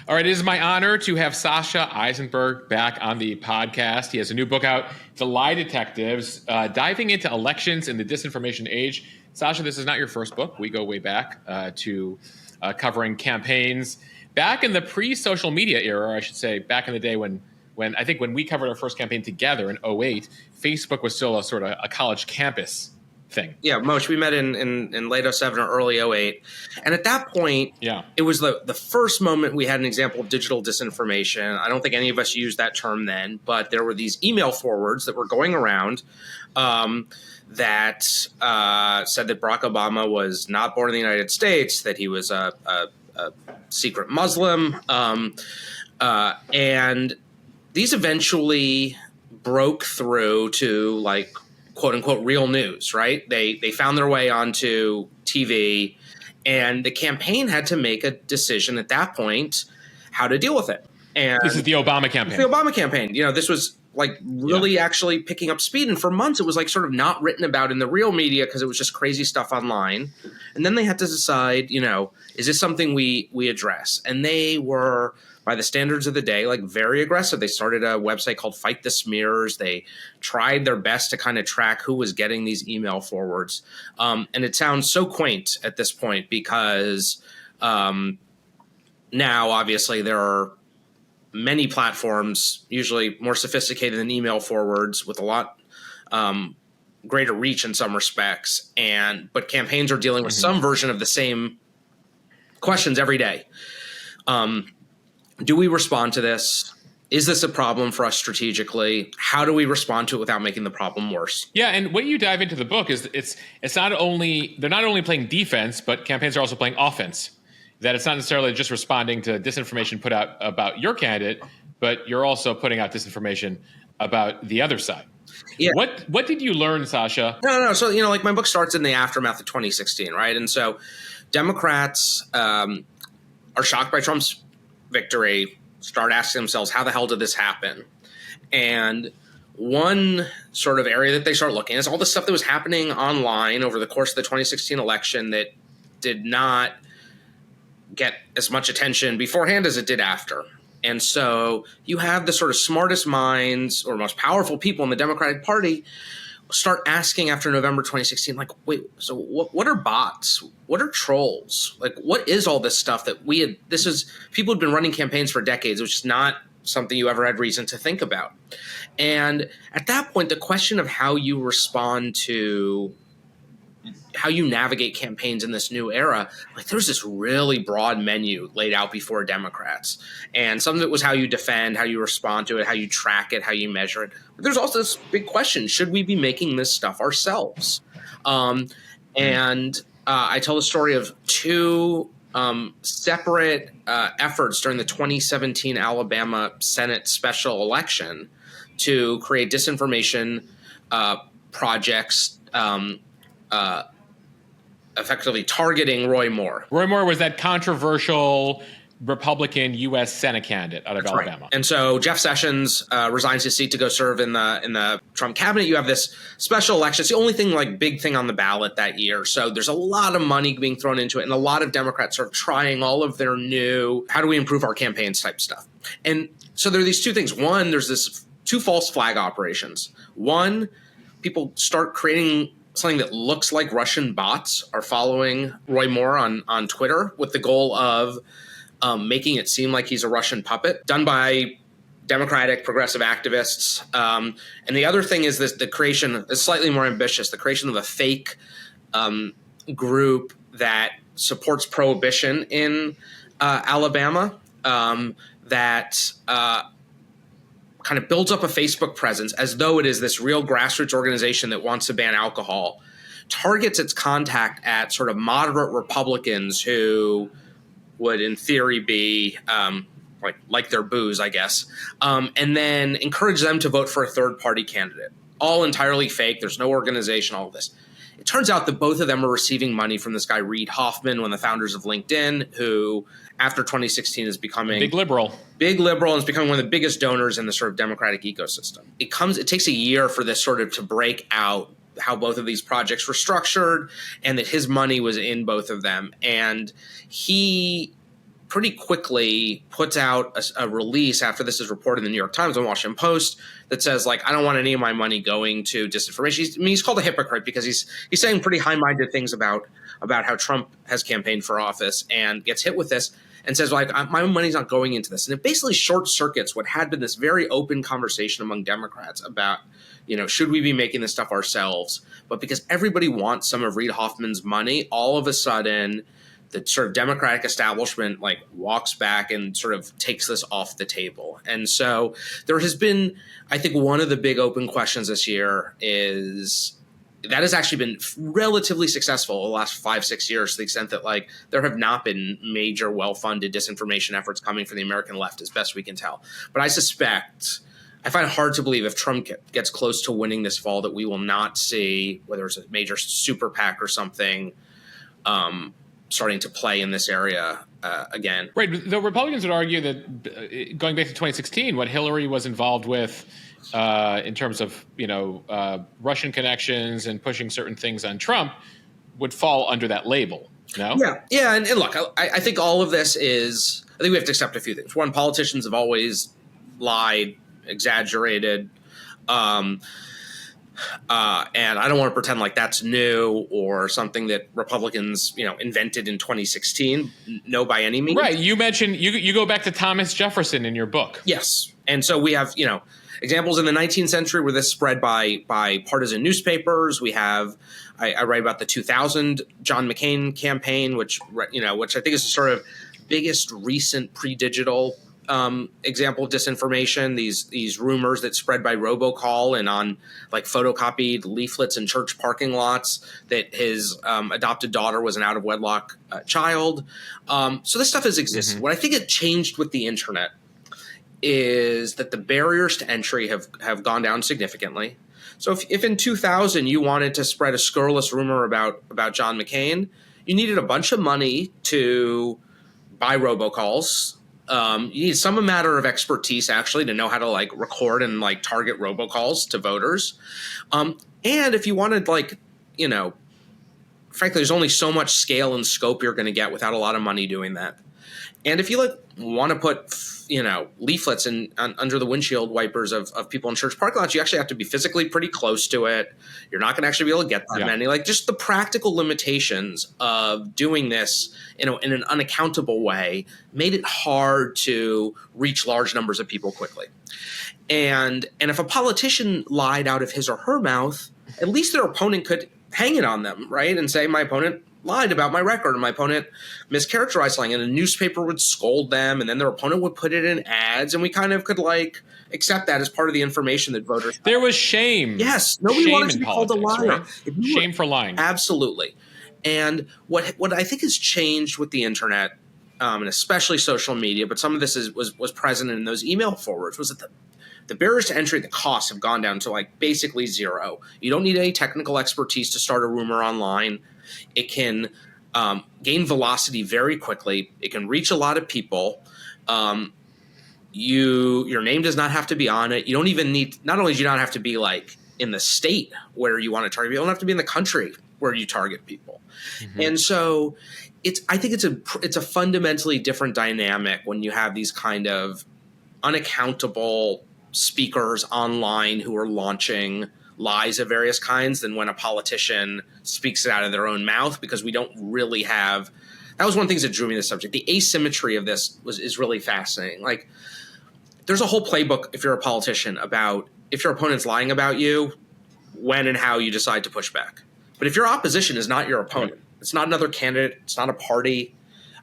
All right, it is my honor to have Sasha Issenberg back on the podcast. He has a new book out, The Lie Detectives, diving into elections in the disinformation age. Sasha, this is not your first book. We go way back to covering campaigns. Back in the pre-social media era, or I should say back in the day when I think when we covered our first campaign together in 2008, Facebook was still a sort of a college campus thing. Yeah, Mosh, we met in late 2007 or early 2008. And at that point, it was the first moment we had an example of digital disinformation. I don't think any of us used that term then, but there were these email forwards that were going around that said that Barack Obama was not born in the United States, that he was a secret Muslim. And these eventually broke through to like quote unquote real news, right? They found their way onto TV, and the campaign had to make a decision at that point how to deal with it. And this is the Obama campaign. The Obama campaign. You know, this was like really actually picking up speed. And for months, it was like sort of not written about in the real media because it was just crazy stuff online. And then they had to decide, you know, is this something we address? And they were, by the standards of the day, like very aggressive. They started a website called Fight the Smears. They tried their best to kind of track who was getting these email forwards. And it sounds so quaint at this point because now, obviously, there are many platforms, usually more sophisticated than email forwards, with a lot greater reach in some respects. But campaigns are dealing with some version of the same questions every day. Do we respond to this? Is this a problem for us strategically? How do we respond to it without making the problem worse? Yeah, and what you dive into the book is it's not only they're not only playing defense, but campaigns are also playing offense. That it's not necessarily just responding to disinformation put out about your candidate, but you're also putting out disinformation about the other side. Yeah. What did you learn, Sasha? No. So, you know, like my book starts in the aftermath of 2016, right? And so Democrats are shocked by Trump's victory, start asking themselves, how the hell did this happen? And one sort of area that they start looking at is all the stuff that was happening online over the course of the 2016 election that did not get as much attention beforehand as it did after. And so you have the sort of smartest minds or most powerful people in the Democratic Party start asking after November 2016, like, wait, so what are bots? What are trolls? Like, what is all this stuff that people had been running campaigns for decades. It was just not something you ever had reason to think about. And at that point, the question of how you respond to how you navigate campaigns in this new era, like there's this really broad menu laid out before Democrats. And some of it was how you defend, how you respond to it, how you track it, how you measure it. But there's also this big question, should we be making this stuff ourselves? And I tell the story of two separate efforts during the 2017 Alabama Senate special election to create disinformation projects effectively targeting Roy Moore. Roy Moore was that controversial Republican U.S. Senate candidate out of Alabama. Right. And so Jeff Sessions resigns his seat to go serve in the Trump cabinet. You have this special election. It's the only thing, like, big thing on the ballot that year. So there's a lot of money being thrown into it, and a lot of Democrats are trying all of their new, how do we improve our campaigns type stuff. And so there are these two things. One, there's this two false flag operations. One, people start creating something that looks like Russian bots are following Roy Moore on Twitter with the goal of making it seem like he's a Russian puppet, done by Democratic progressive activists. And the other thing is the creation is slightly more ambitious, the creation of a fake group that supports prohibition in Alabama that kind of builds up a Facebook presence as though it is this real grassroots organization that wants to ban alcohol, targets its contact at sort of moderate Republicans who would in theory be like their booze, I guess, and then encourage them to vote for a third party candidate. All entirely fake. There's no organization, all of this. It turns out that both of them are receiving money from this guy, Reid Hoffman, one of the founders of LinkedIn, who after 2016 is becoming big liberal and is becoming one of the biggest donors in the sort of Democratic ecosystem. It takes a year for this sort of to break out how both of these projects were structured and that his money was in both of them. And he pretty quickly puts out a release after this is reported in the New York Times and Washington Post that says, like, I don't want any of my money going to disinformation. He's called a hypocrite because he's saying pretty high-minded things about how Trump has campaigned for office, and gets hit with this and says, like, my money's not going into this. And it basically short circuits what had been this very open conversation among Democrats about, should we be making this stuff ourselves? But because everybody wants some of Reid Hoffman's money, all of a sudden the sort of Democratic establishment like walks back and sort of takes this off the table. And so there has been, I think, one of the big open questions this year is that has actually been relatively successful the last 5-6 years, to the extent that like there have not been major well-funded disinformation efforts coming from the American left, as best we can tell. But I find it hard to believe if Trump gets close to winning this fall that we will not see, whether it's a major super PAC or something, starting to play in this area again. Right. The Republicans would argue that going back to 2016, what Hillary was involved with in terms of, Russian connections and pushing certain things on Trump would fall under that label. No? Yeah. And look, I think all of this I think we have to accept a few things. One, politicians have always lied, exaggerated. And I don't want to pretend like that's new or something that Republicans, invented in 2016. No, by any means. Right. You mentioned you go back to Thomas Jefferson in your book. Yes. And so we have, examples in the 19th century where this spread by partisan newspapers. We have, I write about the 2000 John McCain campaign, which I think is the sort of biggest recent pre-digital example of disinformation, these rumors that spread by robocall and on like photocopied leaflets in church parking lots that his adopted daughter was an out of wedlock child. So this stuff has existed. Mm-hmm. What I think it changed with the internet is that the barriers to entry have gone down significantly. So if in 2000 you wanted to spread a scurrilous rumor about John McCain, you needed a bunch of money to buy robocalls. You need some matter of expertise actually to know how to like record and like target robocalls to voters. And if you wanted frankly, there's only so much scale and scope you're going to get without a lot of money doing that. And if you want to put, leaflets under the windshield wipers of people in church parking lots, you actually have to be physically pretty close to it. You're not going to actually be able to get that many. Like just the practical limitations of doing this, in an unaccountable way made it hard to reach large numbers of people quickly. And if a politician lied out of his or her mouth, at least their opponent could hang it on them, right? And say, my opponent lied about my record, and my opponent mischaracterized something, and a newspaper would scold them, and then their opponent would put it in ads, and we kind of could accept that as part of the information that voters There was shame. Yes, nobody wanted to be called a liar. Right? Shame for lying. Absolutely. And what I think has changed with the internet, and especially social media, but some of this was present in those email forwards, was that the barriers to entry, the costs have gone down to basically zero. You don't need any technical expertise to start a rumor online. It can gain velocity very quickly. It can reach a lot of people. Your name does not have to be on it. You don't even need. Not only do you not have to be in the state where you want to target people, you don't have to be in the country where you target people. Mm-hmm. And so, I think it's a fundamentally different dynamic when you have these kind of unaccountable speakers online who are launching lies of various kinds than when a politician speaks it out of their own mouth, because we don't really have – that was one of the things that drew me to the subject. The asymmetry of this is really fascinating. There's a whole playbook if you're a politician about if your opponent's lying about you, when and how you decide to push back. But if your opposition is not your opponent, it's not another candidate, it's not a party,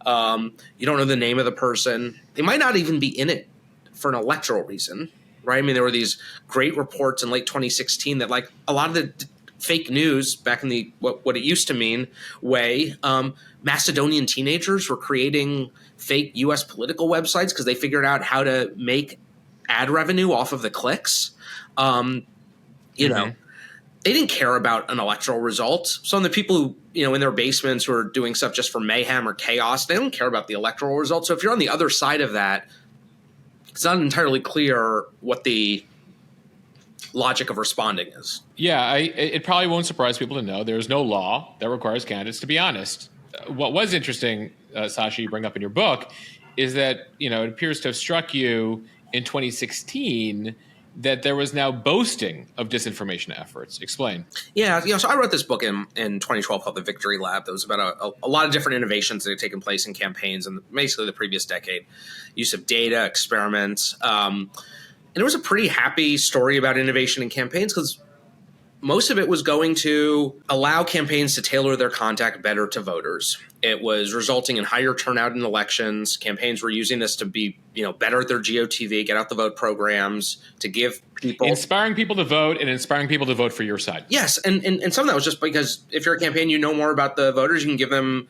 you don't know the name of the person, they might not even be in it for an electoral reason. Right. I mean, there were these great reports in late 2016 that a lot of the fake news back in the what it used to mean way, Macedonian teenagers were creating fake U.S. political websites because they figured out how to make ad revenue off of the clicks. They didn't care about an electoral result. Some of the people who, in their basements who are doing stuff just for mayhem or chaos, they don't care about the electoral result. So if you're on the other side of that, it's not entirely clear what the logic of responding is. Yeah, it probably won't surprise people to know there is no law that requires candidates to be honest. What was interesting, Sasha, you bring up in your book, is that, it appears to have struck you in 2016 that there was now boasting of disinformation efforts. Explain. Yeah, so I wrote this book in 2012 called The Victory Lab. That was about a lot of different innovations that had taken place in campaigns in basically the previous decade. Use of data, experiments. And it was a pretty happy story about innovation in campaigns because most of it was going to allow campaigns to tailor their contact better to voters. It was resulting in higher turnout in elections. Campaigns were using this to be, better at their GOTV, get out the vote programs, to give people... Inspiring people to vote and inspiring people to vote for your side. Yes, and some of that was just because if you're a campaign, you know more about the voters, you can give them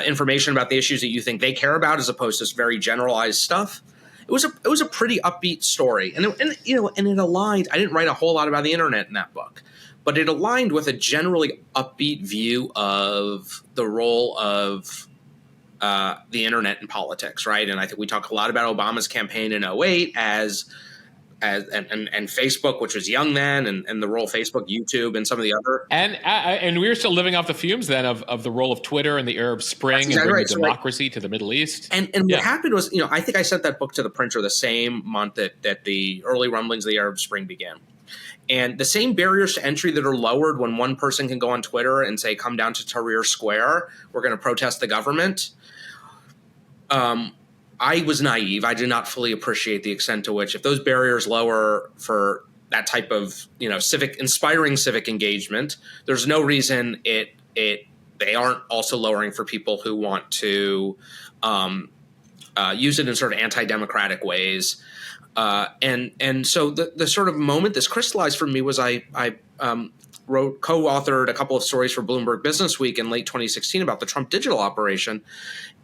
information about the issues that you think they care about as opposed to very generalized stuff. It was a pretty upbeat story, and it aligned. I didn't write a whole lot about the internet in that book, but it aligned with a generally upbeat view of the role of the internet in politics, right? And I think we talk a lot about Obama's campaign in 2008 and Facebook, which was young then, and the role of Facebook, YouTube, and some of the other. And we were still living off the fumes then of the role of Twitter and the Arab Spring and bringing democracy to the Middle East. And what happened was, I think I sent that book to the printer the same month that the early rumblings of the Arab Spring began. And the same barriers to entry that are lowered when one person can go on Twitter and say, come down to Tahrir Square, we're going to protest the government. I was naive. I did not fully appreciate the extent to which, if those barriers lower for that type of, inspiring civic engagement, there's no reason they aren't also lowering for people who want to use it in sort of anti-democratic ways. And so the sort of moment this crystallized for me was I co-authored a couple of stories for Bloomberg Business Week in late 2016 about the Trump digital operation.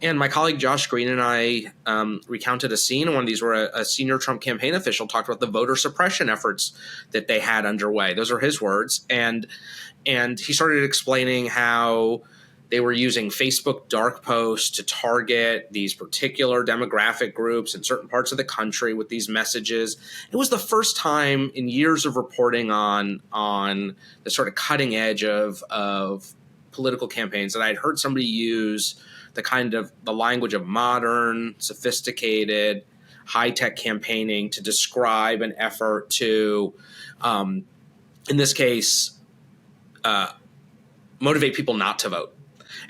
And my colleague Josh Green and I recounted a scene in one of these where a senior Trump campaign official talked about the voter suppression efforts that they had underway. Those are his words. And he started explaining how they were using Facebook dark posts to target these particular demographic groups in certain parts of the country with these messages. It was the first time in years of reporting on the sort of cutting edge of political campaigns that I'd heard somebody use the language of modern, sophisticated, high-tech campaigning to describe an effort to, in this case, motivate people not to vote.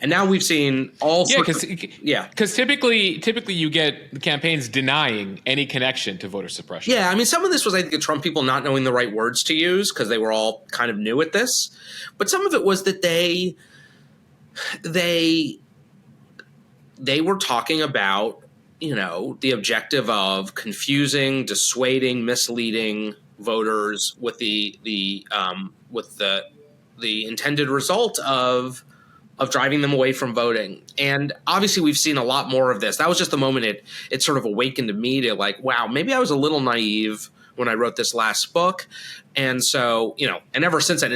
And now we've seen all sorts of... Yeah, because typically you get campaigns denying any connection to voter suppression. Yeah, I mean, some of this was, I think, the Trump people not knowing the right words to use because they were all kind of new at this. But some of it was that they were talking about, the objective of confusing, dissuading, misleading voters with the intended result of driving them away from voting. And obviously we've seen a lot more of this. That was just the moment it sort of awakened to me to like, wow, maybe I was a little naive when I wrote this last book. And so, and ever since then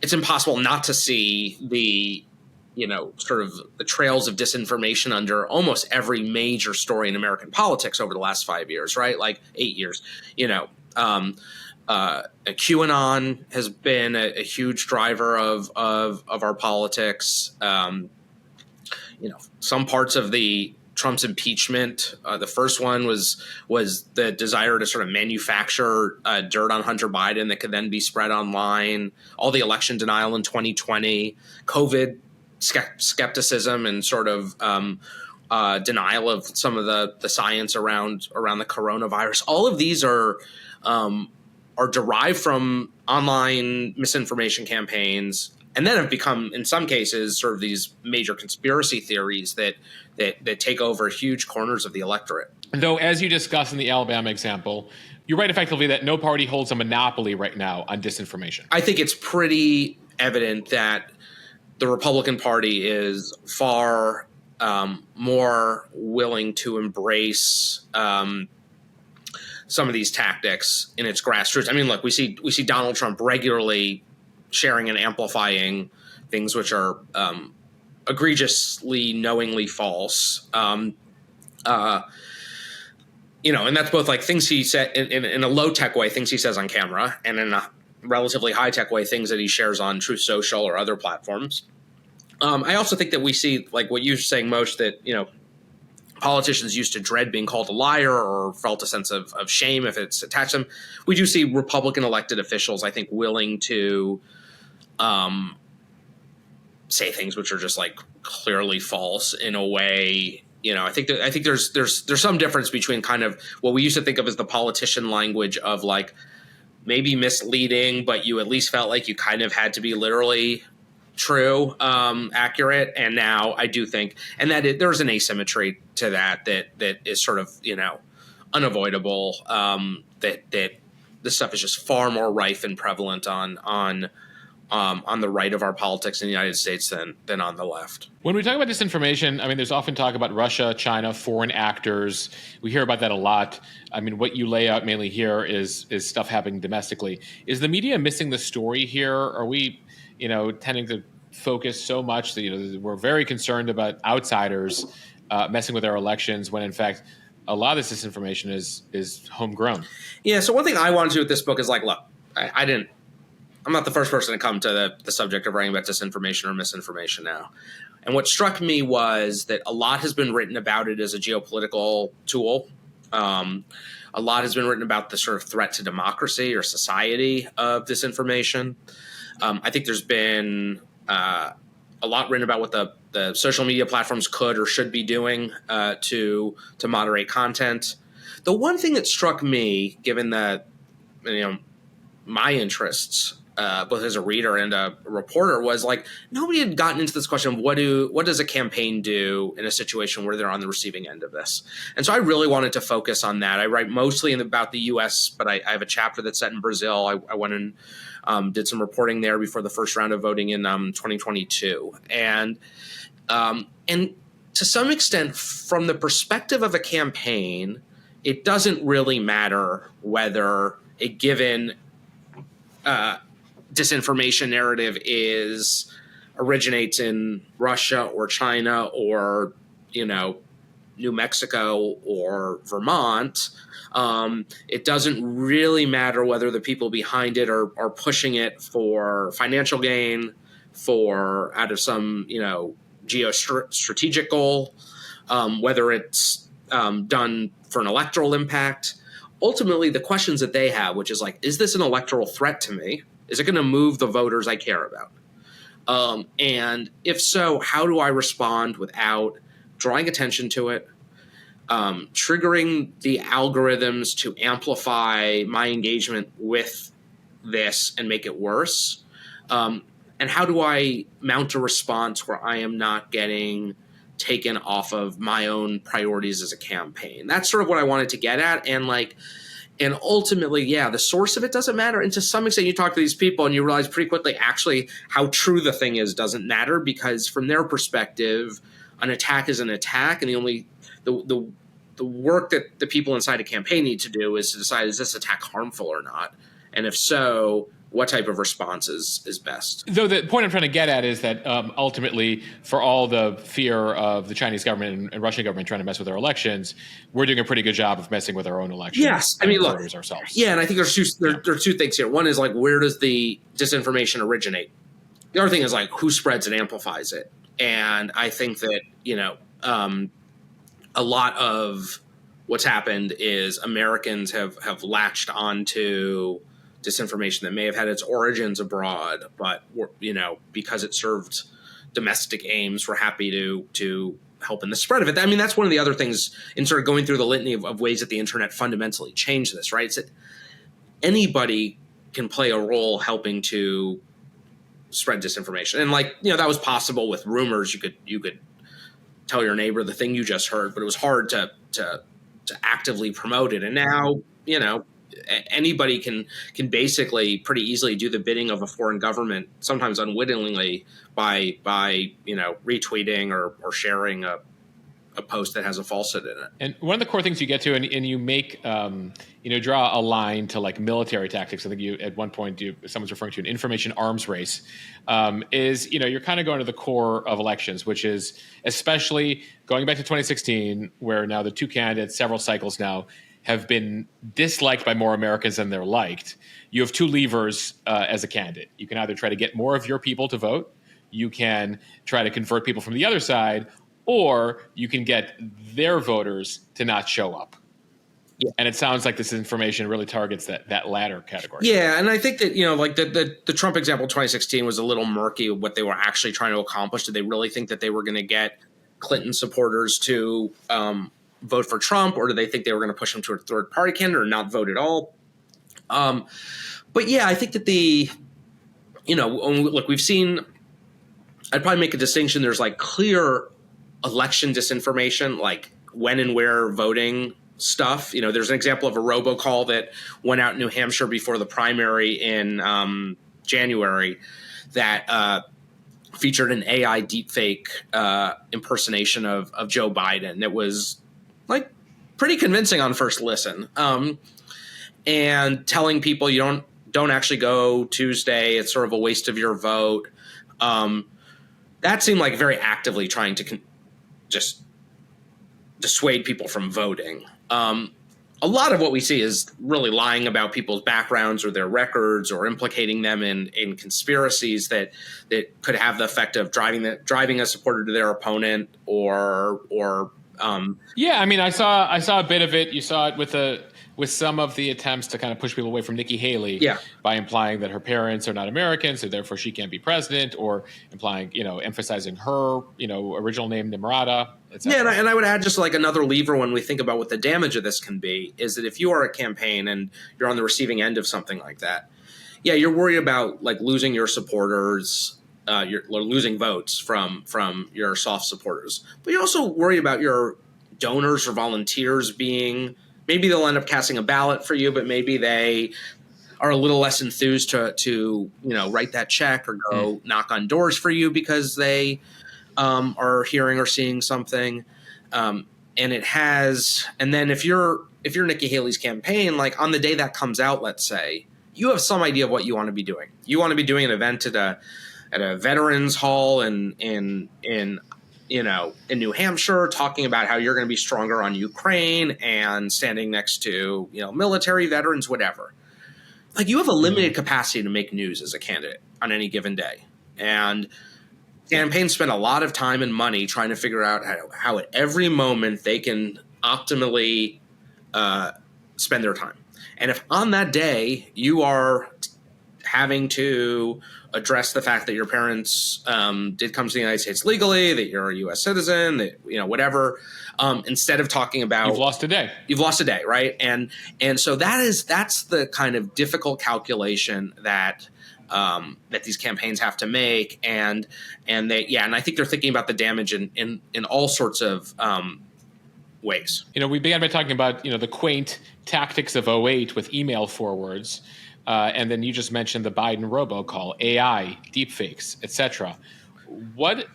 it's impossible not to see the, sort of the trails of disinformation under almost every major story in American politics over the last 5 years, right? Like 8 years, QAnon has been a huge driver of our politics. Some parts of Trump's impeachment. The first one was the desire to sort of manufacture dirt on Hunter Biden that could then be spread online. All the election denial in 2020, COVID skepticism, and sort of denial of some of the science around the coronavirus. All of these are derived from online misinformation campaigns, and then have become, in some cases, sort of these major conspiracy theories that take over huge corners of the electorate. Though, as you discussed in the Alabama example, you write effectively that no party holds a monopoly right now on disinformation. I think it's pretty evident that the Republican Party is far more willing to embrace some of these tactics in its grassroots. I mean, look, we see Donald Trump regularly sharing and amplifying things which are egregiously, knowingly false. And that's both like things he said in a low tech way, things he says on camera, and in a relatively high tech way, things that he shares on Truth Social or other platforms. I also think that we see, like what you're saying, Moshe, that, politicians used to dread being called a liar or felt a sense of shame if it's attached to them. We do see Republican elected officials, I think, willing to say things which are just like clearly false in a way. I think there's some difference between kind of what we used to think of as the politician language of like maybe misleading, but you at least felt like you kind of had to be literally true, accurate. And now I do think, and that there's an asymmetry to that is sort of, unavoidable. That this stuff is just far more rife and prevalent on the right of our politics in the United States than on the left. When we talk about disinformation, I mean, there's often talk about Russia, China, foreign actors. We hear about that a lot. I mean, what you lay out mainly here is stuff happening domestically. Is the media missing the story here? Are we, tending to focus so much that, we're very concerned about outsiders messing with our elections when, in fact, a lot of this disinformation is homegrown? Yeah, so one thing I wanted to do with this book is like, look, I'm not the first person to come to the subject of writing about disinformation or misinformation now. And what struck me was that a lot has been written about it as a geopolitical tool. A lot has been written about the sort of threat to democracy or society of disinformation. I think there's been a lot written about what the social media platforms could or should be doing to moderate content. The one thing that struck me, given that my interests, both as a reader and a reporter, was like nobody had gotten into this question of what does a campaign do in a situation where they're on the receiving end of this. And so I really wanted to focus on that. I write mostly about the U.S., but I have a chapter that's set in Brazil. I went and did some reporting there before the first round of voting in 2022. And to some extent, from the perspective of a campaign, it doesn't really matter whether a given disinformation narrative originates in Russia or China or, New Mexico or Vermont. It doesn't really matter whether the people behind it are pushing it for financial gain, out of some, geostrategic goal, whether it's done for an electoral impact. Ultimately, the questions that they have, which is like, is this an electoral threat to me? Is it going to move the voters I care about? And if so, how do I respond without drawing attention to it, triggering the algorithms to amplify my engagement with this and make it worse? And how do I mount a response where I am not getting taken off of my own priorities as a campaign? That's sort of what I wanted to get at. And ultimately, yeah, the source of it doesn't matter. And to some extent, you talk to these people and you realize pretty quickly, actually, how true the thing is doesn't matter, because from their perspective, an attack is an attack. And the work that the people inside a campaign need to do is to decide, is this attack harmful or not? And if so, what type of response is best? Though the point I'm trying to get at is that ultimately, for all the fear of the Chinese government and Russian government trying to mess with our elections, we're doing a pretty good job of messing with our own elections. Yes, I mean, look, ourselves. Yeah, and I think there are two things here. One is like, where does the disinformation originate? The other thing is like, who spreads and amplifies it? And I think that a lot of what's happened is Americans have latched onto disinformation that may have had its origins abroad, but because it served domestic aims, we're happy to help in the spread of it. I mean, that's one of the other things in sort of going through the litany of ways that the internet fundamentally changed this, right? It's that anybody can play a role helping to spread disinformation, and that was possible with rumors. You could tell your neighbor the thing you just heard, but it was hard to actively promote it. And now anybody can basically pretty easily do the bidding of a foreign government, sometimes unwittingly, by retweeting or sharing a post that has a falsehood in it. And one of the core things you get to, and you make draw a line to like military tactics. I think you at one point someone's referring to an information arms race. Is you're kind of going to the core of elections, which is especially going back to 2016, where now the two candidates, several cycles now, have been disliked by more Americans than they're liked. You have two levers as a candidate. You can either try to get more of your people to vote, you can try to convert people from the other side, or you can get their voters to not show up. Yeah. And it sounds like this information really targets that latter category. Yeah, and I think that, like the Trump example 2016 was a little murky of what they were actually trying to accomplish. Did they really think that they were going to get Clinton supporters to vote for Trump, or did they think they were going to push him to a third party candidate or not vote at all? But yeah, I think that look, we've seen, I'd probably make a distinction. There's like clear election disinformation, like when and where voting stuff. There's an example of a robocall that went out in New Hampshire before the primary in January that featured an AI deepfake impersonation of Joe Biden. It was like pretty convincing on first listen, and telling people you don't actually go Tuesday. It's sort of a waste of your vote. That seemed like very actively trying to just dissuade people from voting. A lot of what we see is really lying about people's backgrounds or their records, or implicating them in conspiracies that could have the effect of driving a supporter to their opponent, or yeah. I mean, I saw a bit of it. You saw it with some of the attempts to kind of push people away from Nikki Haley, by implying that her parents are not American, so therefore she can't be president, or implying, emphasizing her, original name Nimrata, etc. Yeah, and I would add just like another lever when we think about what the damage of this can be is that if you are a campaign and you're on the receiving end of something like that, you're worried about like losing your supporters, you're losing votes from your soft supporters, but you're also worried about your donors or volunteers maybe they'll end up casting a ballot for you, but maybe they are a little less enthused to write that check or go knock on doors for you because they are hearing or seeing something. And then if you're Nikki Haley's campaign, like on the day that comes out, let's say, you have some idea of what you want to be doing. You want to be doing an event at a veterans hall in New Hampshire, talking about how you're going to be stronger on Ukraine and standing next to, military veterans, whatever. Like, you have a limited capacity to make news as a candidate on any given day. And campaigns spend a lot of time and money trying to figure out how at every moment they can optimally spend their time. And if on that day you are having to address the fact that your parents did come to the United States legally, that you're a U.S. citizen, that whatever. Instead of talking about you've lost a day, right? And so that's the kind of difficult calculation that these campaigns have to make, and I think they're thinking about the damage in all sorts of ways. We began by talking about the quaint tactics of '08 with email forwards. And then you just mentioned the Biden robocall, AI, deepfakes, etc. What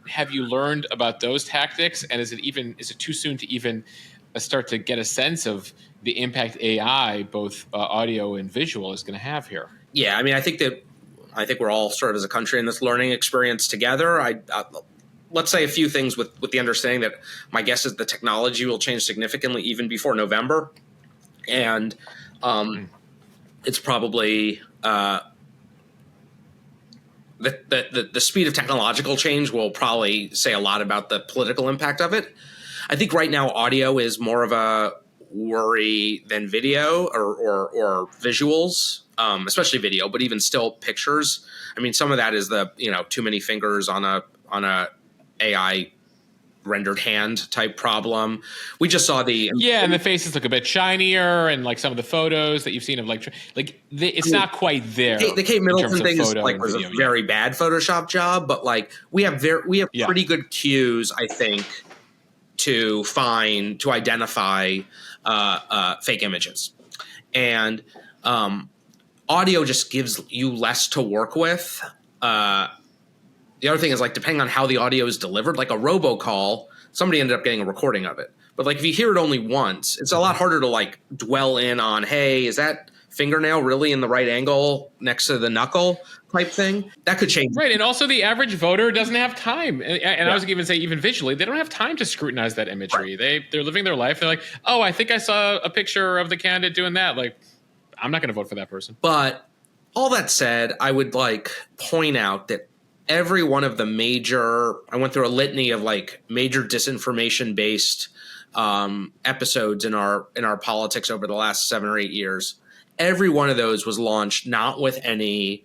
have you learned about those tactics? And is it too soon to even start to get a sense of the impact AI, both audio and visual, is going to have here? Yeah, I mean, I think we're all sort of as a country in this learning experience together. Let's say a few things with the understanding that my guess is the technology will change significantly even before November, and it's probably the speed of technological change will probably say a lot about the political impact of it. I think right now audio is more of a worry than video or visuals, especially video, but even still pictures. I mean, some of that is the too many fingers on a AI rendered hand type problem. We just saw and the faces look a bit shinier, and like some of the photos that you've seen of it's not quite there. The Kate Middleton thing was a very bad Photoshop job, but like we have pretty good cues, I think, to identify fake images, and audio just gives you less to work with. The other thing is, like, depending on how the audio is delivered, like a robocall, somebody ended up getting a recording of it. But like if you hear it only once, it's a lot harder to like dwell in on, hey, is that fingernail really in the right angle next to the knuckle type thing? That could change. Right. And also the average voter doesn't have time. And I was even say, even visually, they don't have time to scrutinize that imagery. Right. They're living their life. They're like, oh, I think I saw a picture of the candidate doing that. Like, I'm not going to vote for that person. But all that said, I would like point out that every one of the major, I went through a litany of like major disinformation based episodes in our politics over the last 7 or 8 years. Every one of those was launched not with any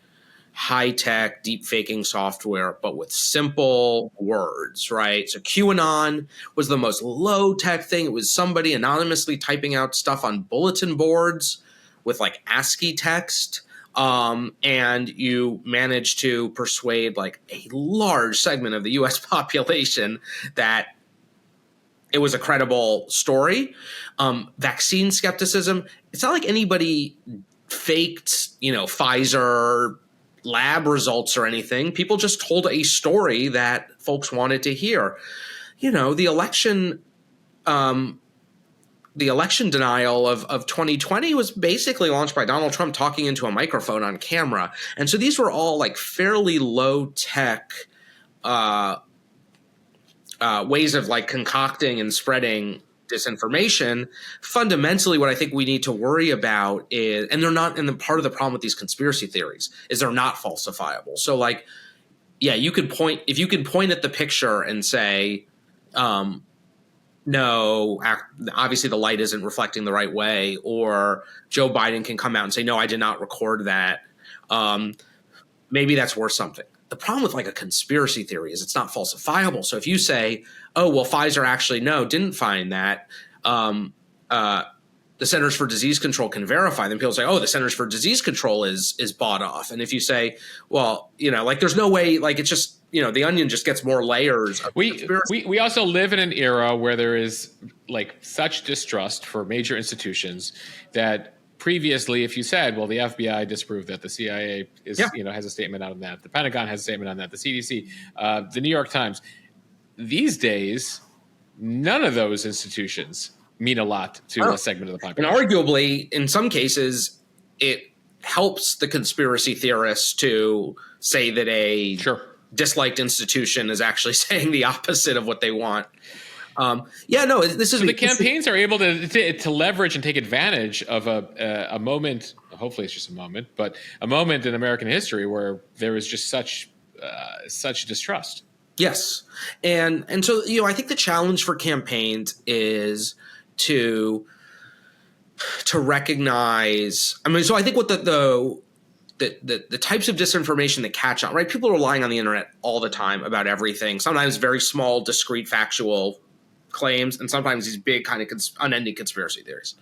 high-tech deep faking software, but with simple words, right? So QAnon was the most low-tech thing. It was somebody anonymously typing out stuff on bulletin boards with like ASCII text. And you managed to persuade like a large segment of the US population that it was a credible story. Vaccine skepticism. It's not like anybody faked, Pfizer lab results or anything. People just told a story that folks wanted to hear. The election denial of 2020 was basically launched by Donald Trump talking into a microphone on camera. And so these were all like fairly low tech ways of like concocting and spreading disinformation. Fundamentally, what I think we need to worry about is, and they're not, and the part of the problem with these conspiracy theories is they're not falsifiable. So like, yeah, if you could point at the picture and say, no, obviously the light isn't reflecting the right way, or Joe Biden can come out and say, no, I did not record that. Maybe that's worth something. The problem with like a conspiracy theory is it's not falsifiable. So if you say, oh, well, Pfizer actually didn't find that, the Centers for Disease Control can verify, then people say, oh, the Centers for Disease Control is bought off. And if you say, well, like there's no way, like it's just, the onion just gets more layers of conspiracy. We also live in an era where there is like such distrust for major institutions that previously, if you said, well, the FBI disproved that, the CIA is, has a statement out on that, the Pentagon has a statement on that, the CDC, the New York Times. These days, none of those institutions mean a lot to a segment of the population. And arguably, in some cases, it helps the conspiracy theorists to say that a disliked institution is actually saying the opposite of what they want. This is so the campaigns are able to leverage and take advantage of a moment. Hopefully, it's just a moment, but a moment in American history where there was just such distrust. Yes, and so I think the challenge for campaigns is to recognize. I mean, so I think what the types of disinformation that catch on, right? People are relying on the internet all the time about everything. Sometimes very small, discrete, factual claims, and sometimes these big kind of unending conspiracy theories.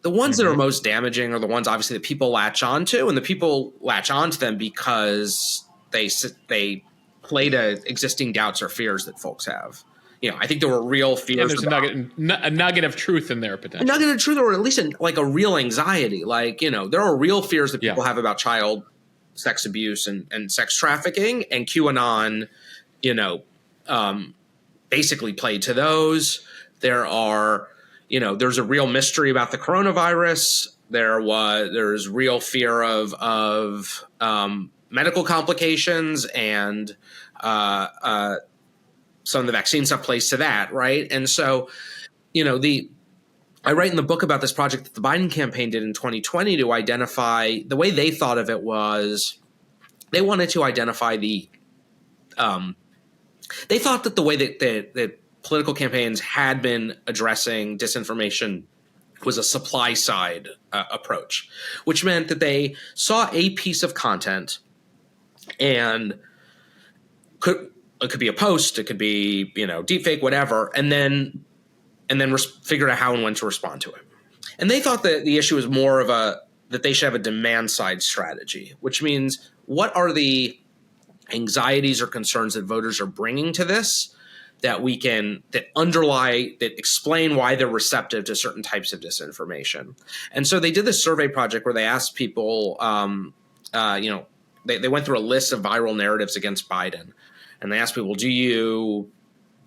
The ones that are most damaging are the ones obviously that people latch onto, and the people latch onto them because they play to existing doubts or fears that folks have. I think there were real fears. And there's a nugget of truth in there potentially. A nugget of truth, or at least like a real anxiety. Like, there are real fears that people have about child sex abuse and sex trafficking, and QAnon, basically played to those. There's a real mystery about the coronavirus. There's real fear of medical complications, and some of the vaccine stuff plays to that, right? And so, I write in the book about this project that the Biden campaign did in 2020 to identify the way they thought of it was they wanted to identify they thought that the way that political campaigns had been addressing disinformation was a supply side approach, which meant that they saw a piece of content and it could be a post, it could be, deepfake, whatever, and then figure out how and when to respond to it. And they thought that the issue was more of that they should have a demand side strategy, which means what are the anxieties or concerns that voters are bringing to this that explain why they're receptive to certain types of disinformation. And so they did this survey project where they asked people, they went through a list of viral narratives against Biden. And they asked people,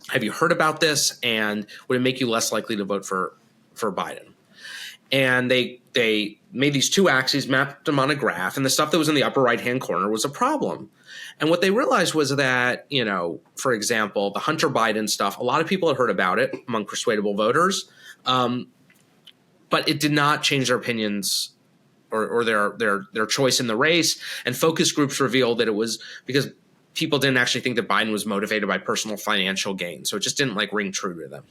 have you heard about this? And would it make you less likely to vote for Biden? And they made these two axes, mapped them on a graph, and the stuff that was in the upper right-hand corner was a problem. And what they realized was that, for example, the Hunter Biden stuff, a lot of people had heard about it among persuadable voters, but it did not change their opinions or their choice in the race. And focus groups revealed that it was because people didn't actually think that Biden was motivated by personal financial gain. So it just didn't like ring true to them.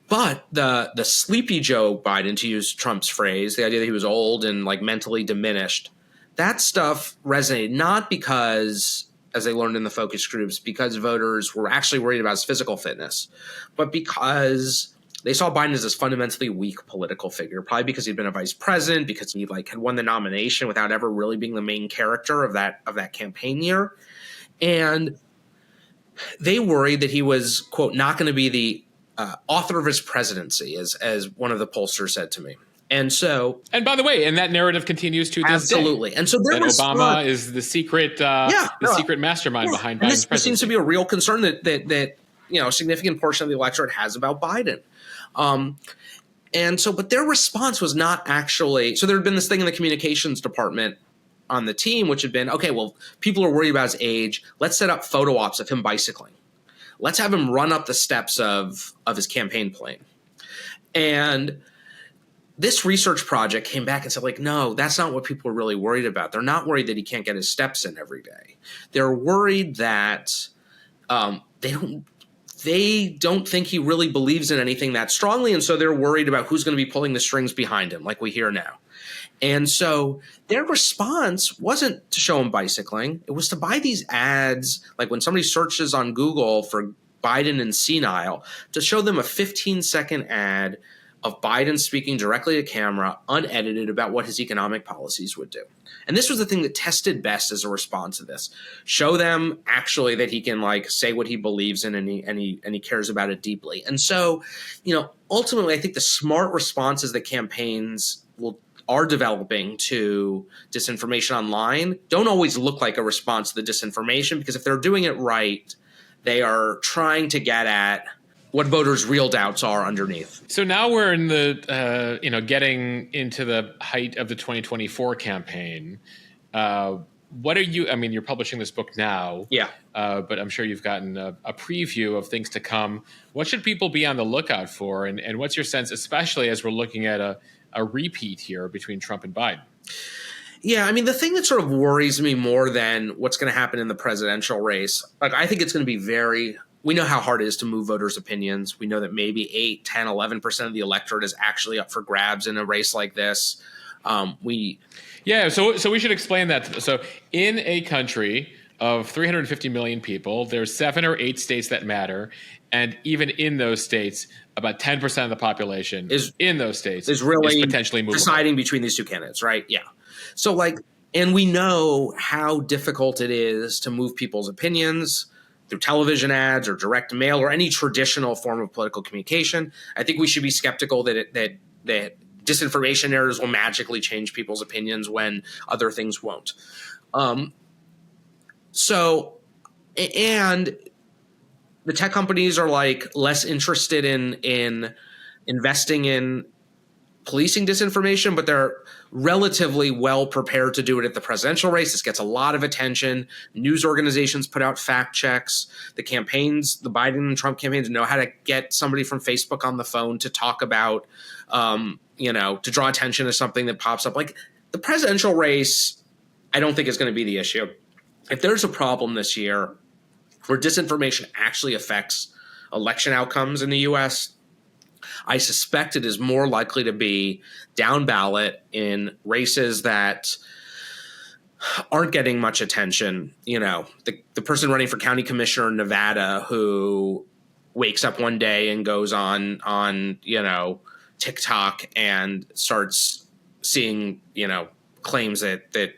But the sleepy Joe Biden, to use Trump's phrase, the idea that he was old and like mentally diminished, that stuff resonated not because, as they learned in the focus groups, because voters were actually worried about his physical fitness, but because they saw Biden as this fundamentally weak political figure, probably because he'd been a vice president, because he like had won the nomination without ever really being the main character of that campaign year. And they worried that he was, quote, not going to be the author of his presidency, as one of the pollsters said to me. And so, and by the way, and that narrative continues to this absolutely. day. And so there was Obama is the secret, secret mastermind behind Biden's presidency. This seems to be a real concern that a significant portion of the electorate has about Biden. And so, but their response was not actually. So there had been this thing in the communications department on the team, which had been, okay, well, people are worried about his age. Let's set up photo ops of him bicycling. Let's have him run up the steps of his campaign plane. And this research project came back and said, like, no, that's not what people are really worried about. They're not worried that he can't get his steps in every day. They're worried that they don't think he really believes in anything that strongly. And so they're worried about who's going to be pulling the strings behind him, like we hear now. And so their response wasn't to show him bicycling. It was to buy these ads, like when somebody searches on Google for Biden and senile, to show them a 15-second ad of Biden speaking directly to camera, unedited, about what his economic policies would do. And this was the thing that tested best as a response to this. Show them actually that he can like say what he believes in, and he cares about it deeply. And so, ultimately, I think the smart responses that campaigns are developing to disinformation online don't always look like a response to the disinformation, because if they're doing it right, they are trying to get at what voters' real doubts are underneath. So now we're in the, getting into the height of the 2024 campaign. What are you, you're publishing this book now. Yeah. But I'm sure you've gotten a preview of things to come. What should people be on the lookout for? And what's your sense, especially as we're looking at a repeat here between Trump and Biden? Yeah, the thing that sort of worries me more than what's going to happen in the presidential race, like I think it's going to be we know how hard it is to move voters' opinions. We know that maybe 8, 10, 11% of the electorate is actually up for grabs in a race like this. So we should explain that. So in a country of 350 million people, there's 7 or 8 states that matter. And even in those states, about 10% of the population is really potentially deciding between these two candidates, right? Yeah. So and we know how difficult it is to move people's opinions through television ads or direct mail or any traditional form of political communication. I think we should be skeptical that disinformation narratives will magically change people's opinions when other things won't. And the tech companies are less interested in investing in policing disinformation, but they're relatively well prepared to do it at the presidential race. This gets a lot of attention. News organizations put out fact checks. The campaigns, the Biden and Trump campaigns, know how to get somebody from Facebook on the phone to talk about, to draw attention to something that pops up. Like the presidential race, I don't think is going to be the issue. If there's a problem this year where disinformation actually affects election outcomes in the U.S., I suspect it is more likely to be down ballot in races that aren't getting much attention. The person running for county commissioner in Nevada who wakes up one day and goes on TikTok and starts seeing, claims that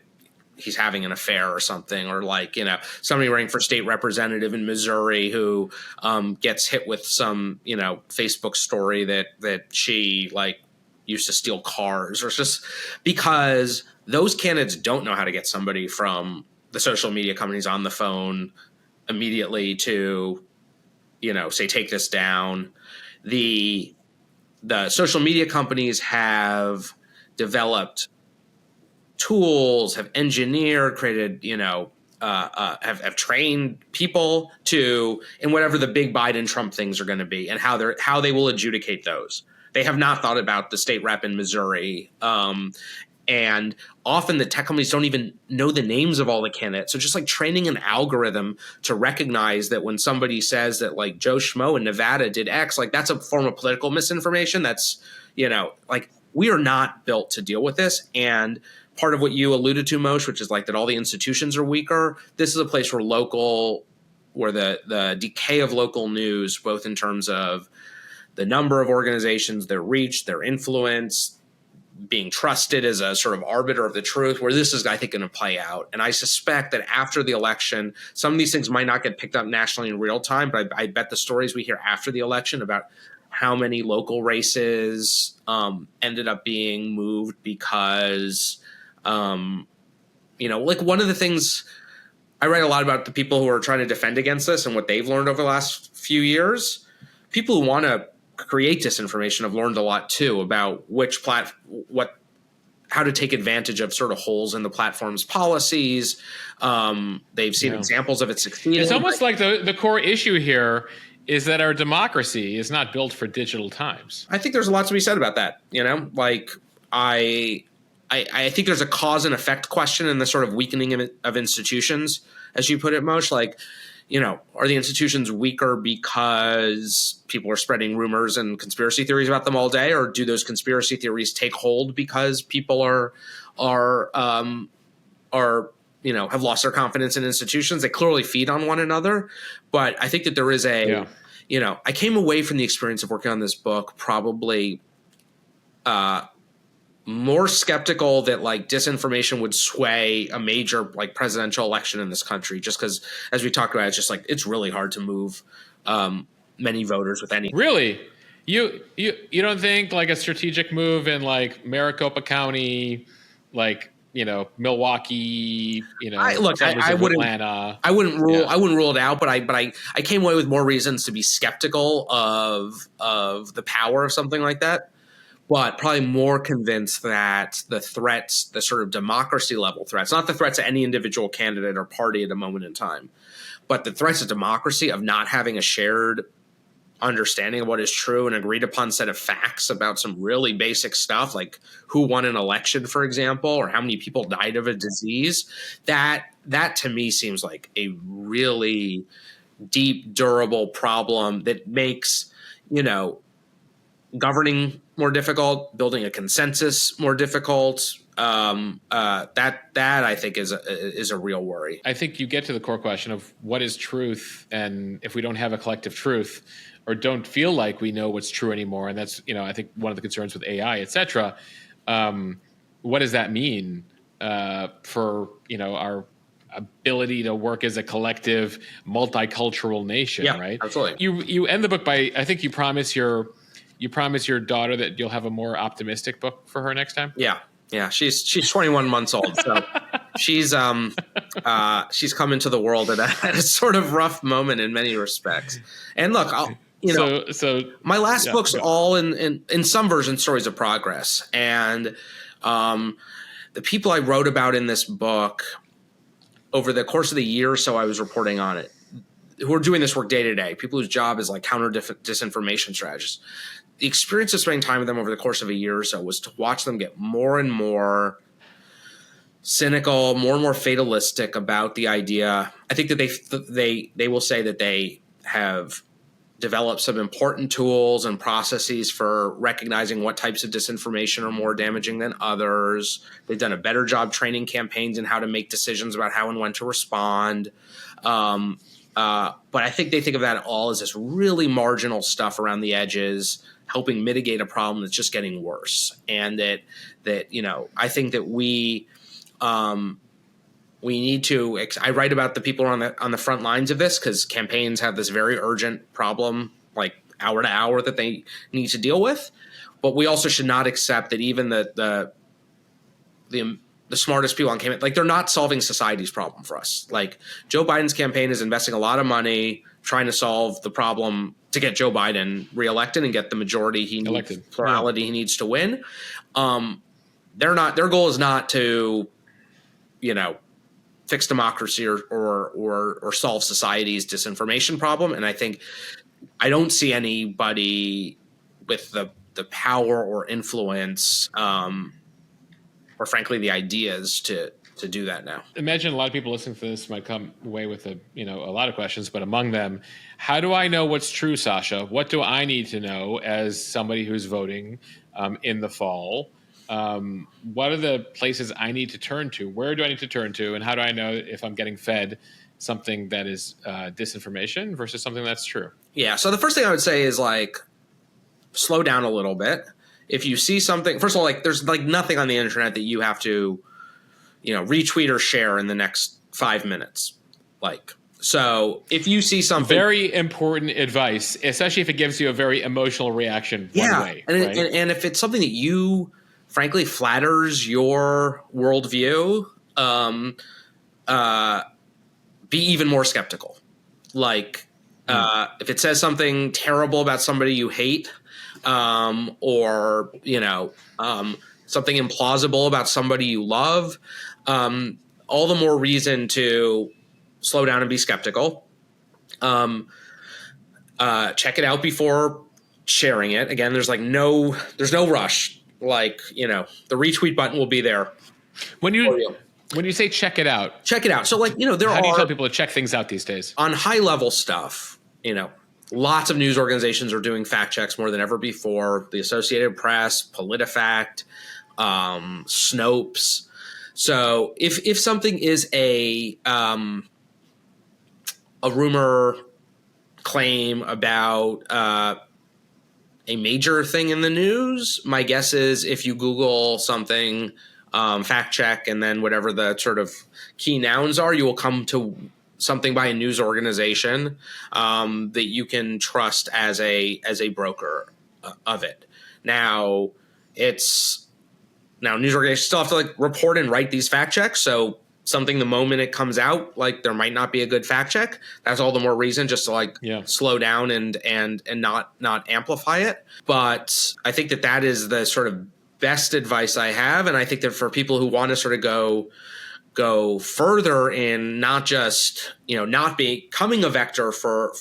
he's having an affair or something, or somebody running for state representative in Missouri who gets hit with some, Facebook story that she used to steal cars, or just because those candidates don't know how to get somebody from the social media companies on the phone immediately to, say, take this down. The social media companies have developed tools, have engineered, created, have trained people in whatever the big Biden Trump things are going to be, and how they will adjudicate those. They have not thought about the state rep in Missouri, And often the tech companies don't even know the names of all the candidates. So just like training an algorithm to recognize that when somebody says that like Joe Schmo in Nevada did X, like that's a form of political misinformation. That's, like we are not built to deal with this. And part of what you alluded to, Moshe, which is like that all the institutions are weaker. This is a place where the decay of local news, both in terms of the number of organizations, their reach, their influence, being trusted as a sort of arbiter of the truth, where this is, I think, going to play out. And I suspect that after the election, some of these things might not get picked up nationally in real time, but I bet the stories we hear after the election about how many local races ended up being moved because, like one of the things I write a lot about the people who are trying to defend against this and what they've learned over the last few years. People who want to create disinformation have learned a lot too about how to take advantage of sort of holes in the platform's policies. They've seen examples of it succeeding. It's almost like the core issue here is that our democracy is not built for digital times. I think there's a lot to be said about that. Like I think there's a cause and effect question in the sort of weakening of institutions, as you put it, Moshe. Like, are the institutions weaker because people are spreading rumors and conspiracy theories about them all day, or do those conspiracy theories take hold because people have lost their confidence in institutions? They clearly feed on one another, but I think that there is I came away from the experience of working on this book probably more skeptical that like disinformation would sway a major like presidential election in this country, just because, as we talked about, it's just like it's really hard to move many voters with any. Really, you don't think like a strategic move in like Maricopa County, like Milwaukee, I wouldn't. Atlanta. I wouldn't rule it out, but I came away with more reasons to be skeptical of the power of something like that. But probably more convinced that the threats, the sort of democracy level threats, not the threats to any individual candidate or party at a moment in time, but the threats to democracy of not having a shared understanding of what is true and agreed upon set of facts about some really basic stuff, like who won an election, for example, or how many people died of a disease. That to me seems like a really deep, durable problem that makes, governing more difficult, building a consensus more difficult. That I think is a real worry. I think you get to the core question of what is truth, and if we don't have a collective truth, or don't feel like we know what's true anymore, and that's I think one of the concerns with AI, et cetera. What does that mean for our ability to work as a collective, multicultural nation? Yeah, right? Absolutely. You end the book by, I think you promise your daughter that you'll have a more optimistic book for her next time. Yeah. She's 21 months old, so she's come into the world at a sort of rough moment in many respects. And look, my last book's all in some version stories of progress, and the people I wrote about in this book over the course of the year or so I was reporting on it, who are doing this work day to day, people whose job is like counter disinformation strategists. The experience of spending time with them over the course of a year or so was to watch them get more and more cynical, more and more fatalistic about the idea. I think that they will say that they have developed some important tools and processes for recognizing what types of disinformation are more damaging than others. They've done a better job training campaigns in how to make decisions about how and when to respond. But I think they think of that all as this really marginal stuff around the edges, helping mitigate a problem that's just getting worse. And that I think that we need to. I write about the people on the front lines of this because campaigns have this very urgent problem, like hour to hour, that they need to deal with. But we also should not accept that even the smartest people on campaign, like they're not solving society's problem for us. Like Joe Biden's campaign is investing a lot of money trying to solve the problem to get Joe Biden reelected and get the majority he needs, plurality he needs to win. Their goal is not to, fix democracy or solve society's disinformation problem. And I don't see anybody with the power or influence or frankly the ideas to do that now. Imagine a lot of people listening to this might come away with a lot of questions, but among them, how do I know what's true, Sasha? What do I need to know as somebody who's voting in the fall? What are the places I need to turn to? Where do I need to turn to? And how do I know if I'm getting fed something that is disinformation versus something that's true? Yeah. So the first thing I would say is like, slow down a little bit. If you see something, first of all, like there's like nothing on the internet that you have to, retweet or share in the next 5 minutes. Like, so if you see something, very important advice, especially if it gives you a very emotional reaction one way. And, right? and if it's something that you frankly flatters your worldview, be even more skeptical. Like, if it says something terrible about somebody you hate, or something implausible about somebody you love, all the more reason to slow down and be skeptical. Check it out before sharing it. Again, there's no rush. Like, the retweet button will be there. When you say check it out. So like, how do you tell people to check things out these days? On high level stuff, lots of news organizations are doing fact checks more than ever before. The Associated Press, PolitiFact, Snopes. So if something is a rumor claim about a major thing in the news, my guess is if you Google something, fact check, and then whatever the sort of key nouns are, you will come to something by a news organization that you can trust as a broker of it. Now, news organizations still have to report and write these fact checks. So something the moment it comes out, there might not be a good fact check. That's all the more reason just to slow down and not amplify it. But I think that is the sort of best advice I have. And I think that for people who want to sort of go further in not just, not becoming a vector for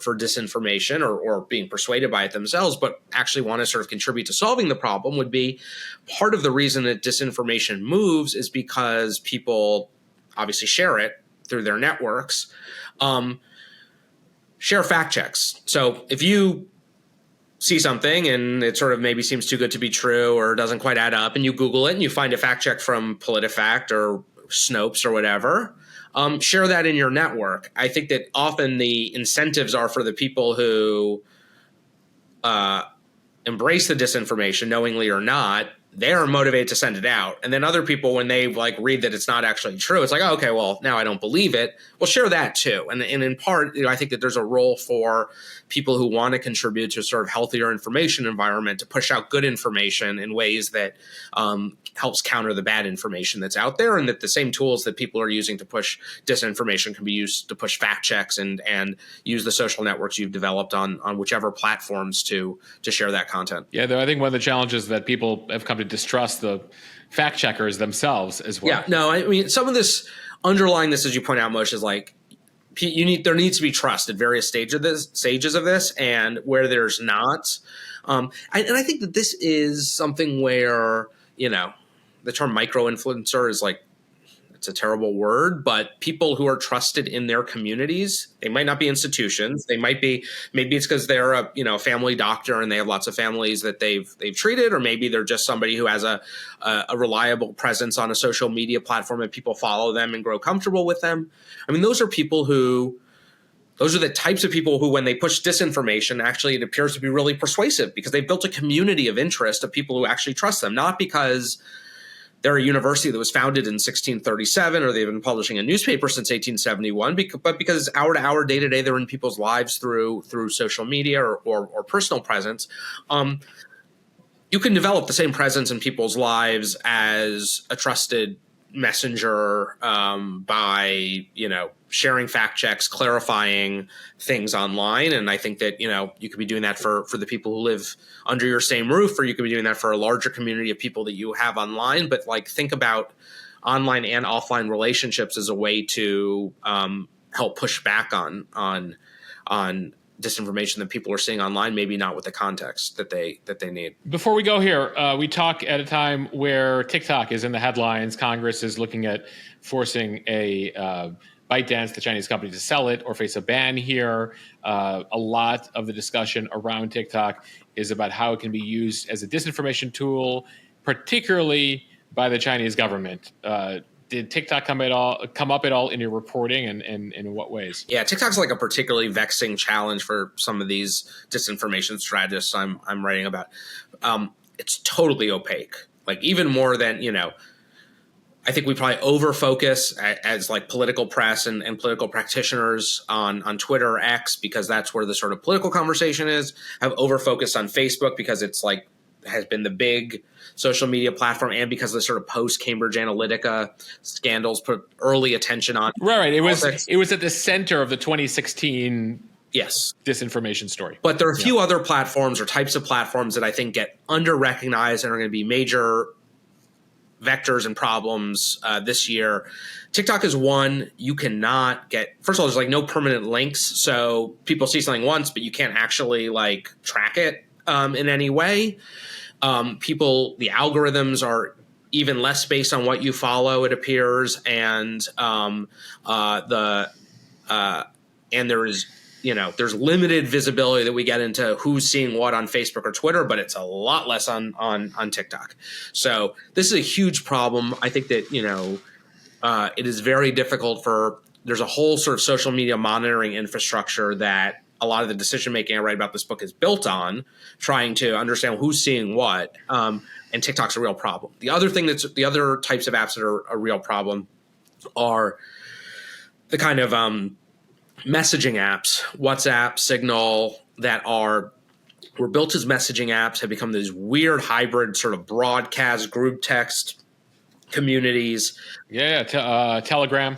disinformation or being persuaded by it themselves, but actually want to sort of contribute to solving the problem, would be part of the reason that disinformation moves is because people obviously share it through their networks, share fact checks. So if you see something and it sort of maybe seems too good to be true or doesn't quite add up, and you Google it and you find a fact check from PolitiFact or Snopes or whatever, share that in your network. I think that often the incentives are for the people who embrace the disinformation, knowingly or not, they are motivated to send it out. And then other people, when they read that it's not actually true, it's like, oh, okay, well, now I don't believe it. Well, share that too. And in part, I think that there's a role for people who want to contribute to a sort of healthier information environment to push out good information in ways that helps counter the bad information that's out there, and that the same tools that people are using to push disinformation can be used to push fact checks and use the social networks you've developed on whichever platforms to share that content. Yeah, though I think one of the challenges that people have come to distrust the fact checkers themselves as well. Yeah, no, I mean, some of this underlying this, as you point out, Mosheh, is there needs to be trust at various stages of this, and where there's not. And I think that this is something where, the term micro-influencer is it's a terrible word, but people who are trusted in their communities, they might not be institutions. They might be, maybe it's because they're a family doctor and they have lots of families that they've treated, or maybe they're just somebody who has a reliable presence on a social media platform and people follow them and grow comfortable with them. I mean, those are the types of people who, when they push disinformation, actually it appears to be really persuasive because they've built a community of interest of people who actually trust them, not because they're a university that was founded in 1637 or they've been publishing a newspaper since 1871, but because hour to hour, day to day, they're in people's lives through social media or personal presence. You can develop the same presence in people's lives as a trusted messenger by sharing fact checks, clarifying things online. And I think that you could be doing that for the people who live under your same roof, or you could be doing that for a larger community of people that you have online. But think about online and offline relationships as a way to help push back on disinformation that people are seeing online, maybe not with the context that they need. Before we go here, we talk at a time where TikTok is in the headlines. Congress is looking at forcing a ByteDance, the Chinese company, to sell it or face a ban here. A lot of the discussion around TikTok is about how it can be used as a disinformation tool, particularly by the Chinese government. Did TikTok come up at all in your reporting, and in what ways? Yeah, TikTok's like a particularly vexing challenge for some of these disinformation strategists I'm writing about. It's totally opaque, like even more than, I think we probably over-focus as like political press and political practitioners on Twitter or X, because that's where the sort of political conversation is. Have over-focused on Facebook because it's like has been the big social media platform, and because the sort of post-Cambridge Analytica scandals put early attention on. Right. It was at the center of the 2016 disinformation story. But there are a few other platforms or types of platforms that I think get under-recognized and are going to be major vectors and problems this year. TikTok is one. You cannot get, first of all, there's like no permanent links. So people see something once, but you can't actually like track it in any way. The algorithms are even less based on what you follow, it appears. And there is, there's limited visibility that we get into who's seeing what on Facebook or Twitter, but it's a lot less on TikTok. So this is a huge problem. I think that, it is very difficult there's a whole sort of social media monitoring infrastructure that a lot of the decision-making I write about this book is built on, trying to understand who's seeing what. And TikTok's a real problem. The other types of apps that are a real problem are the kind of messaging apps, WhatsApp, Signal, that were built as messaging apps, have become these weird hybrid sort of broadcast group text communities. Telegram,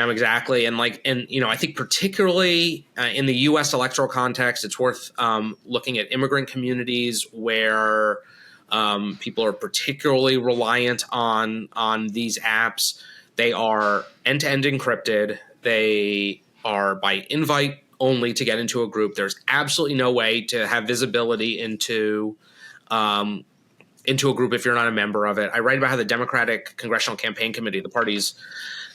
exactly. And I think particularly in the U.S. electoral context, it's worth looking at immigrant communities where people are particularly reliant on these apps. They are end-to-end encrypted. They are by invite only to get into a group. There's absolutely no way to have visibility into a group if you're not a member of it. I write about how the Democratic Congressional Campaign Committee, the party's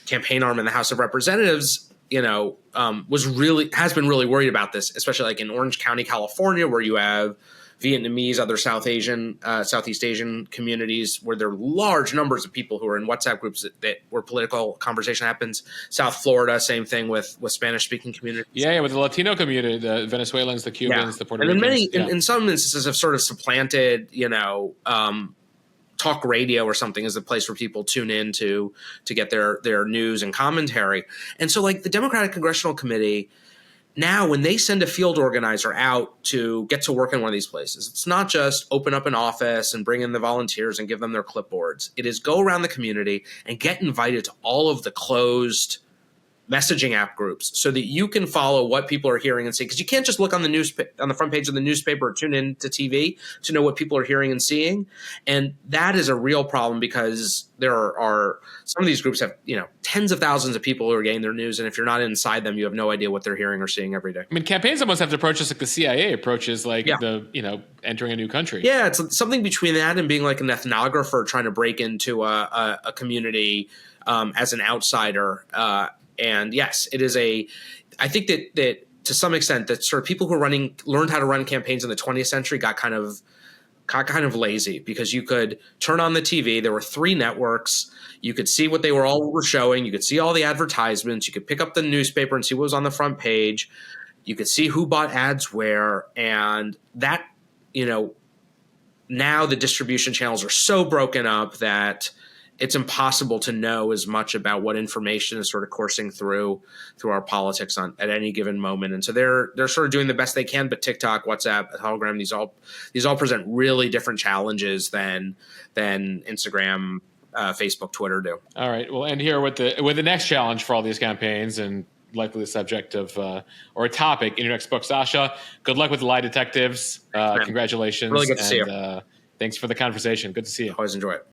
campaign arm in the House of Representatives, has been really worried about this, especially like in Orange County, California, where you have Vietnamese, other Southeast Asian communities, where there are large numbers of people who are in WhatsApp groups where political conversation happens. South Florida, same thing with Spanish-speaking communities. Yeah, with the Latino community, the Venezuelans, the Cubans, the Puerto Ricans. And in some instances, have sort of supplanted, talk radio or something as the place where people tune in to get their news and commentary. And so, like the Democratic Congressional Committee, now, when they send a field organizer out to get to work in one of these places, it's not just open up an office and bring in the volunteers and give them their clipboards. It is go around the community and get invited to all of the closed messaging app groups so that you can follow what people are hearing and seeing. Because you can't just look on the front page of the newspaper or tune in to TV to know what people are hearing and seeing. And that is a real problem because there are some of these groups have, tens of thousands of people who are getting their news. And if you're not inside them, you have no idea what they're hearing or seeing every day. I mean, campaigns almost have to approach this like the CIA approaches, entering a new country. Yeah, it's something between that and being like an ethnographer trying to break into a community as an outsider. And yes, it is I think that to some extent that sort of people who learned how to run campaigns in the 20th century got kind of lazy, because you could turn on the TV. There were 3 networks. You could see what they were showing. You could see all the advertisements. You could pick up the newspaper and see what was on the front page. You could see who bought ads where. And that, now the distribution channels are so broken up that it's impossible to know as much about what information is sort of coursing through our politics at any given moment. And so they're sort of doing the best they can, but TikTok, WhatsApp, Telegram, these all present really different challenges than Instagram, Facebook, Twitter do. All right. We'll end here with the next challenge for all these campaigns, and likely the subject of or a topic in your next book. Sasha, good luck with the Lie Detectives. Congratulations. Really good to see you. Thanks for the conversation. Good to see you. Always enjoy it.